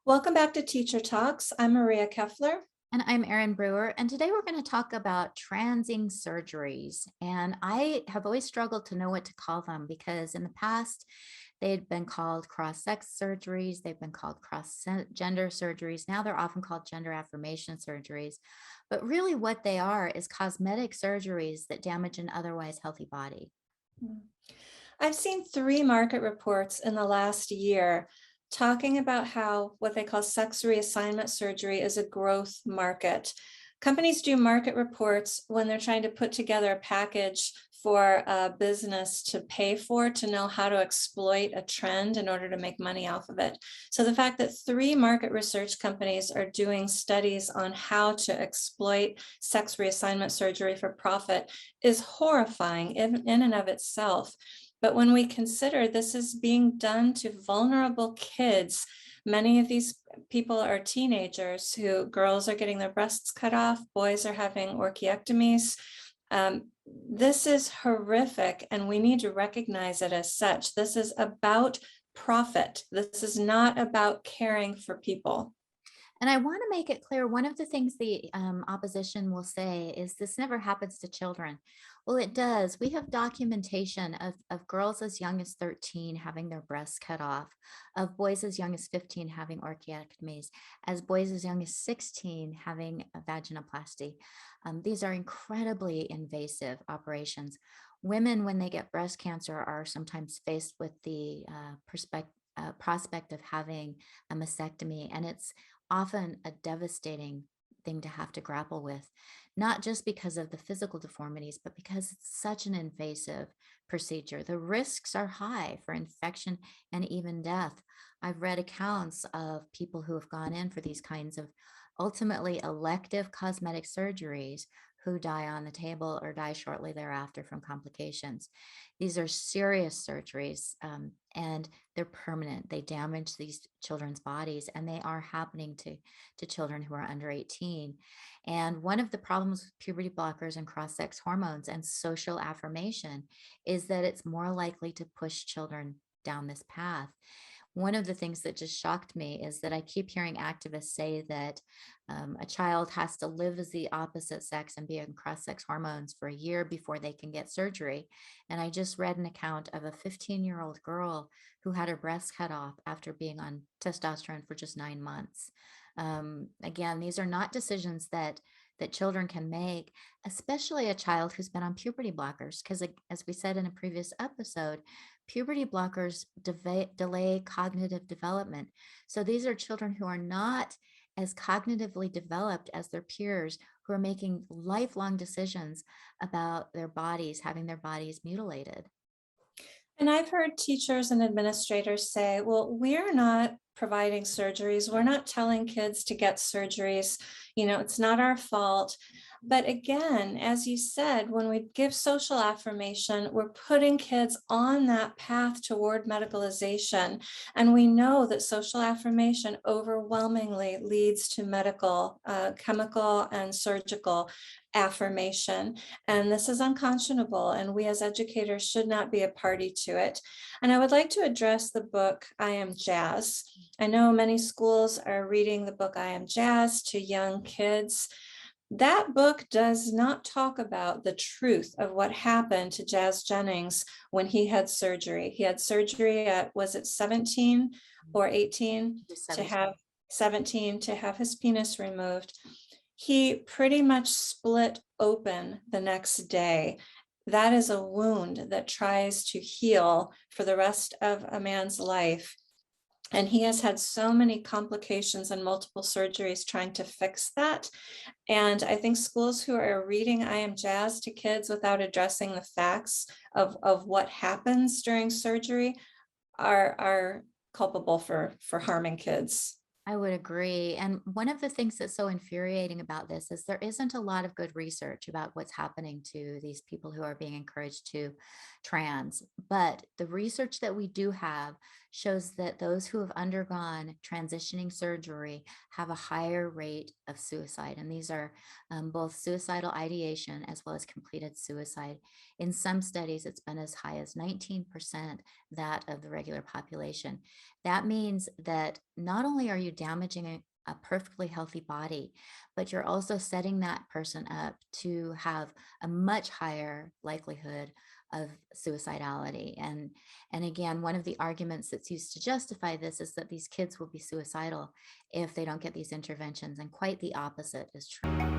Welcome back to Teacher Talks. I'm Maria Keffler. And I'm Erin Brewer, and today we're going to talk about transing surgeries. And I have always struggled to know what to call them because in the past, they'd been called cross-sex surgeries, they've been called cross-gender surgeries. Now they're often called gender affirmation surgeries. But really, what they are is cosmetic surgeries that damage an otherwise healthy body. I've seen three market reports in the last year talking about how what they call sex reassignment surgery is a growth market. Companies do market reports when they're trying to put together a package for a business to pay for, to know how to exploit a trend in order to make money off of it. So the fact that three market research companies are doing studies on how to exploit sex reassignment surgery for profit is horrifying in and of itself. But when we consider this is being done to vulnerable kids, many of these people are teenagers who girls are getting their breasts cut off, boys are having orchiectomies. This is horrific, and we need to recognize it as such. This is about profit. This is not about caring for people. And I want to make it clear, one of the things the opposition will say is this never happens to children. Well, it does. We have documentation of girls as young as 13 having their breasts cut off, of boys as young as 15 having orchiectomies, as boys as young as 16 having a vaginoplasty. These are incredibly invasive operations. Women, when they get breast cancer, are sometimes faced with the prospect of having a mastectomy, and it's often a devastating thing to have to grapple with, not just because of the physical deformities, but because it's such an invasive procedure. The risks are high for infection and even death. I've read accounts of people who have gone in for these kinds of ultimately elective cosmetic surgeries who die on the table or die shortly thereafter from complications. These are serious surgeries, and they're permanent. They damage these children's bodies, and they are happening to children who are under 18. And one of the problems with puberty blockers and cross-sex hormones and social affirmation is that it's more likely to push children down this path. One of the things that just shocked me is that I keep hearing activists say that a child has to live as the opposite sex and be on cross-sex hormones for a year before they can get surgery. And I just read an account of a 15-year-old girl who had her breast cut off after being on testosterone for just 9 months. Again, these are not decisions that children can make, especially a child who's been on puberty blockers, because as we said in a previous episode, puberty blockers delay cognitive development. So these are children who are not as cognitively developed as their peers who are making lifelong decisions about their bodies, having their bodies mutilated. And I've heard teachers and administrators say, well, we're not providing surgeries. We're not telling kids to get surgeries. It's not our fault. But again, as you said, when we give social affirmation, we're putting kids on that path toward medicalization. And we know that social affirmation overwhelmingly leads to medical, chemical, and surgical affirmation. And this is unconscionable, and we as educators should not be a party to it. And I would like to address the book, I Am Jazz. I know many schools are reading the book, I Am Jazz, to young kids. That book does not talk about the truth of what happened to Jazz Jennings when he had surgery. He had surgery at, was it 17 or 18 to have 17 to have his penis removed. He pretty much split open the next day. That is a wound that tries to heal for the rest of a man's life. And he has had so many complications and multiple surgeries trying to fix that. And I think schools who are reading I Am Jazz to kids without addressing the facts of what happens during surgery are culpable for harming kids. I would agree. And one of the things that's so infuriating about this is there isn't a lot of good research about what's happening to these people who are being encouraged to trans. But the research that we do have shows that those who have undergone transitioning surgery have a higher rate of suicide. And these are both suicidal ideation as well as completed suicide. In some studies, it's been as high as 19% that of the regular population. That means that not only are you damaging a perfectly healthy body, but you're also setting that person up to have a much higher likelihood of suicidality. And again, one of the arguments that's used to justify this is that these kids will be suicidal if they don't get these interventions, and quite the opposite is true.